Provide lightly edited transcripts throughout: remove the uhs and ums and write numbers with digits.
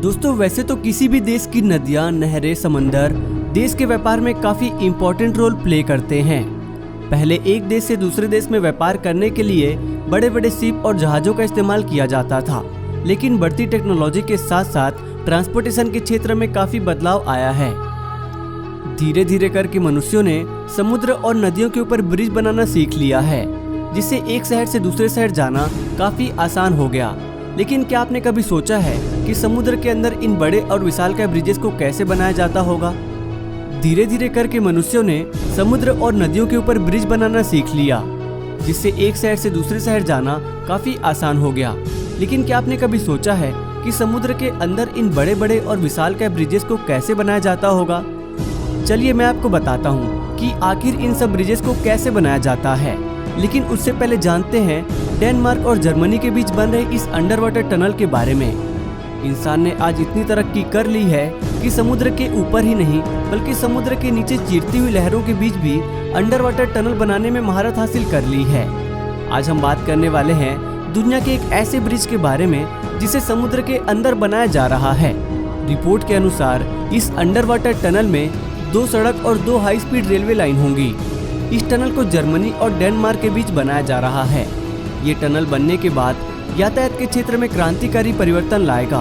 दोस्तों वैसे तो किसी भी देश की नदियां, नहरें, समंदर देश के व्यापार में काफी इम्पोर्टेंट रोल प्ले करते हैं। पहले एक देश से दूसरे देश में व्यापार करने के लिए बड़े बड़े शिप और जहाजों का इस्तेमाल किया जाता था, लेकिन बढ़ती टेक्नोलॉजी के साथ साथ ट्रांसपोर्टेशन के क्षेत्र में काफी बदलाव आया है। धीरे धीरे करके मनुष्यों ने समुद्र और नदियों के ऊपर ब्रिज बनाना सीख लिया है, जिससे एक शहर से दूसरे शहर जाना काफी आसान हो गया। लेकिन क्या आपने कभी सोचा है कि समुद्र के अंदर इन बड़े और विशालकाय ब्रिजेस को कैसे बनाया जाता होगा? धीरे धीरे करके मनुष्यों ने समुद्र और नदियों के ऊपर ब्रिज बनाना सीख लिया, जिससे एक शहर से दूसरे शहर जाना काफी आसान हो गया। लेकिन क्या आपने कभी सोचा है कि समुद्र के अंदर इन बड़े बड़े और विशालकाय ब्रिजेस को कैसे बनाया जाता होगा? चलिए मैं आपको बताता हूँ कि आखिर इन सब ब्रिजेस को कैसे बनाया जाता है। लेकिन उससे पहले जानते हैं डेनमार्क और जर्मनी के बीच बन रहे इस अंडर वाटर टनल के बारे में। इंसान ने आज इतनी तरक्की कर ली है कि समुद्र के ऊपर ही नहीं बल्कि समुद्र के नीचे चीरती हुई लहरों के बीच भी अंडर वाटर टनल बनाने में महारत हासिल कर ली है। आज हम बात करने वाले हैं दुनिया के एक ऐसे ब्रिज के बारे में जिसे समुद्र के अंदर बनाया जा रहा है। रिपोर्ट के अनुसार इस अंडर वाटर टनल में 2 सड़क और 2 हाई स्पीड रेलवे लाइन होंगी। इस टनल को जर्मनी और डेनमार्क के बीच बनाया जा रहा है। ये टनल बनने के बाद यातायात के क्षेत्र में क्रांतिकारी परिवर्तन लाएगा।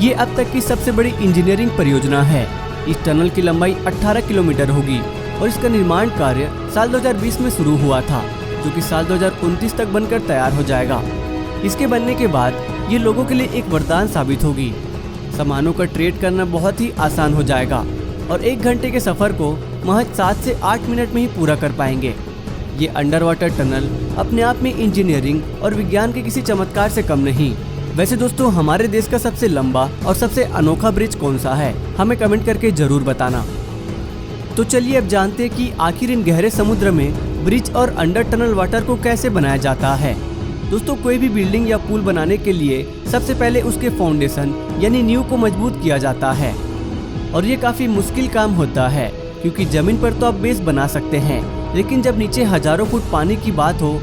ये अब तक की सबसे बड़ी इंजीनियरिंग परियोजना है। इस टनल की लंबाई 18 किलोमीटर होगी और इसका निर्माण कार्य साल 2020 में शुरू हुआ था, जो कि साल 2029 तक बनकर तैयार हो जाएगा। इसके बनने के बाद ये लोगों के लिए एक वरदान साबित होगी। सामानों का ट्रेड करना बहुत ही आसान हो जाएगा और 1 घंटे के सफर को महज 7 से 8 मिनट में ही पूरा कर पाएंगे। ये अंडर वाटर टनल अपने आप में इंजीनियरिंग और विज्ञान के किसी चमत्कार से कम नहीं। वैसे दोस्तों हमारे देश का सबसे लंबा और सबसे अनोखा ब्रिज कौन सा है, हमें कमेंट करके जरूर बताना। तो चलिए अब जानते हैं कि आखिर इन गहरे समुद्र में ब्रिज और अंडर टनल वाटर को कैसे बनाया जाता है। दोस्तों कोई भी बिल्डिंग या पुल बनाने के लिए सबसे पहले उसके फाउंडेशन यानी नींव को मजबूत किया जाता है, और ये काफी मुश्किल काम होता है क्योंकि जमीन पर तो आप बेस बना सकते हैं, लेकिन जब नीचे हजारों फुट पानी की बात हो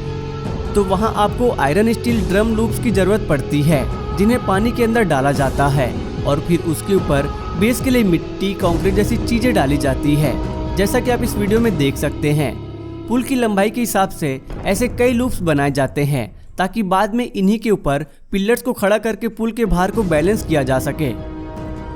तो वहाँ आपको आयरन स्टील ड्रम लूप्स की जरूरत पड़ती है, जिन्हें पानी के अंदर डाला जाता है और फिर उसके ऊपर बेस के लिए मिट्टी, कंक्रीट जैसी चीजें डाली जाती है, जैसा कि आप इस वीडियो में देख सकते हैं। पुल की लंबाई के हिसाब से ऐसे कई लूप्स बनाए जाते हैं ताकि बाद में इन्हीं के ऊपर पिलर्स को खड़ा करके पुल के भार को बैलेंस किया जा सके।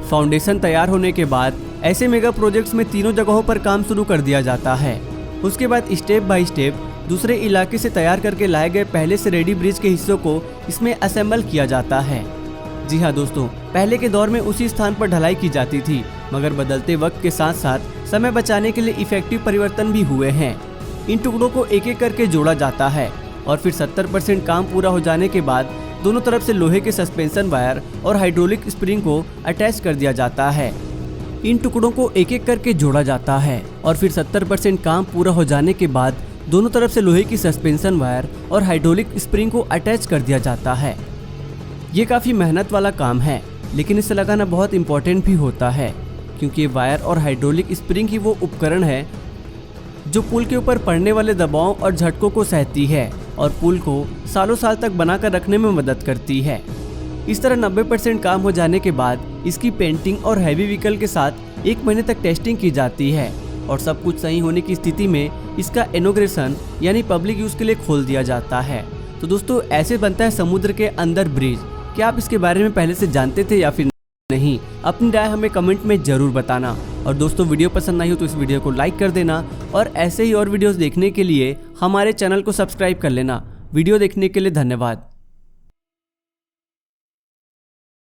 फाउंडेशन तैयार होने के बाद ऐसे मेगा प्रोजेक्ट्स में तीनों जगहों पर काम शुरू कर दिया जाता है। उसके बाद स्टेप बाय स्टेप दूसरे इलाके से तैयार करके लाए गए पहले से रेडी ब्रिज के हिस्सों को इसमें असेंबल किया जाता है। जी हाँ दोस्तों, पहले के दौर में उसी स्थान पर ढलाई की जाती थी, मगर बदलते वक्त के साथ साथ समय बचाने के लिए इफेक्टिव परिवर्तन भी हुए हैं। इन टुकड़ों को एक एक करके जोड़ा जाता है और फिर 70% काम पूरा हो जाने के बाद दोनों तरफ से लोहे के सस्पेंशन वायर और हाइड्रोलिक स्प्रिंग को अटैच कर दिया जाता है। इन टुकड़ों को एक एक करके जोड़ा जाता है और फिर 70% काम पूरा हो जाने के बाद दोनों तरफ से लोहे की सस्पेंशन वायर और हाइड्रोलिक स्प्रिंग को अटैच कर दिया जाता है। ये काफ़ी मेहनत वाला काम है, लेकिन इसे लगाना बहुत इम्पोर्टेंट भी होता है, क्योंकि वायर और हाइड्रोलिक स्प्रिंग ही वो उपकरण है जो पुल के ऊपर पड़ने वाले दबाव और झटकों को सहती है और पुल को सालों साल तक बनाकर रखने में मदद करती है। इस तरह 90% काम हो जाने के बाद इसकी पेंटिंग और हैवी व्हीकल के साथ 1 महीने तक टेस्टिंग की जाती है और सब कुछ सही होने की स्थिति में इसका इनॉग्रेशन यानी पब्लिक यूज के लिए खोल दिया जाता है। तो दोस्तों ऐसे बनता है समुद्र के अंदर ब्रिज। क्या आप इसके बारे में पहले से जानते थे या फिर नहीं? अपनी राय हमें कमेंट में जरूर बताना। और दोस्तों वीडियो पसंद आई हो तो इस वीडियो को लाइक कर देना और ऐसे ही और वीडियोस देखने के लिए हमारे चैनल को सब्सक्राइब कर लेना। वीडियो देखने के लिए धन्यवाद।